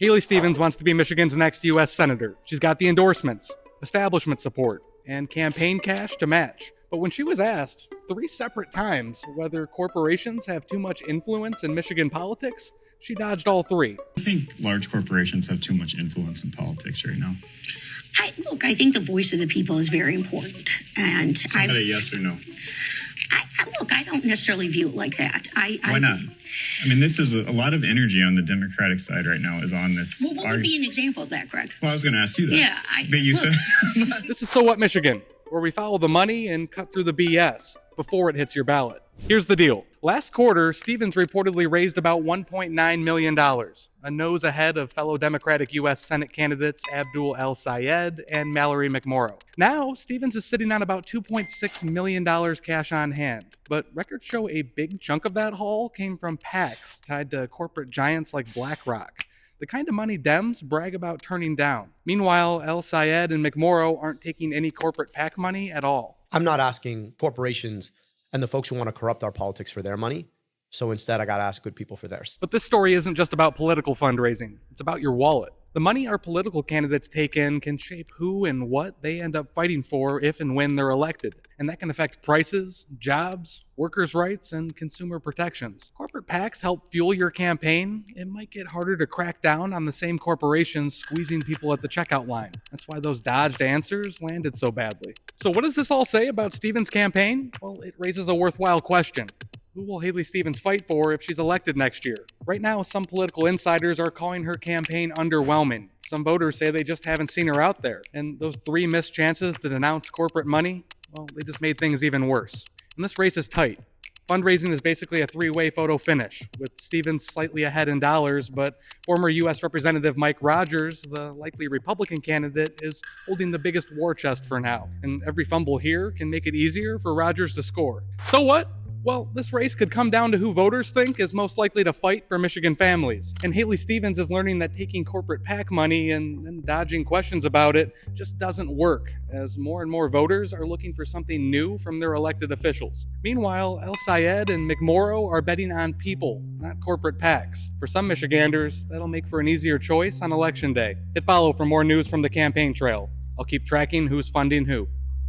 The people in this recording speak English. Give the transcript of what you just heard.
Haley Stevens wants to be Michigan's next U.S. Senator. She's got the endorsements, establishment support, and campaign cash to match. But when she was asked 3 separate times whether corporations have too much influence in Michigan politics, she dodged all 3. I think large corporations have too much influence in politics right now. I think the voice of the people is very important. And Is that a yes or no? I don't necessarily view it like that. Why not? I mean, this is a lot of energy on the Democratic side right now is on this. Well, what would be an example of that, Greg? Well, I was going to ask you that. Yeah. But you said... This is So What Michigan, where we follow the money and cut through the BS before it hits your ballot. Here's the deal. Last quarter, Stevens reportedly raised about $1.9 million, a nose ahead of fellow Democratic U.S. Senate candidates Abdul El-Sayed and Mallory McMorrow. Now, Stevens is sitting on about $2.6 million cash on hand, but records show a big chunk of that haul came from PACs tied to corporate giants like BlackRock, the kind of money Dems brag about turning down. Meanwhile, El-Sayed and McMorrow aren't taking any corporate PAC money at all. I'm not asking corporations and the folks who want to corrupt our politics for their money. So instead, I got to ask good people for theirs. But this story isn't just about political fundraising. It's about your wallet. The money our political candidates take in can shape who and what they end up fighting for if and when they're elected. And that can affect prices, jobs, workers' rights, and consumer protections. Corporate PACs help fuel your campaign. It might get harder to crack down on the same corporations squeezing people at the checkout line. That's why those dodged answers landed so badly. So what does this all say about Stevens' campaign? Well, it raises a worthwhile question. Who will Haley Stevens fight for if she's elected next year? Right now, some political insiders are calling her campaign underwhelming. Some voters say they just haven't seen her out there. And those 3 missed chances to denounce corporate money, well, they just made things even worse. And this race is tight. Fundraising is basically a 3-way photo finish, with Stevens slightly ahead in dollars, but former U.S. Representative Mike Rogers, the likely Republican candidate, is holding the biggest war chest for now. And every fumble here can make it easier for Rogers to score. So what? Well, this race could come down to who voters think is most likely to fight for Michigan families. And Haley Stevens is learning that taking corporate PAC money and dodging questions about it just doesn't work, as more and more voters are looking for something new from their elected officials. Meanwhile, El-Sayed and McMorrow are betting on people, not corporate PACs. For some Michiganders, that'll make for an easier choice on Election Day. Hit follow for more news from the campaign trail. I'll keep tracking who's funding who.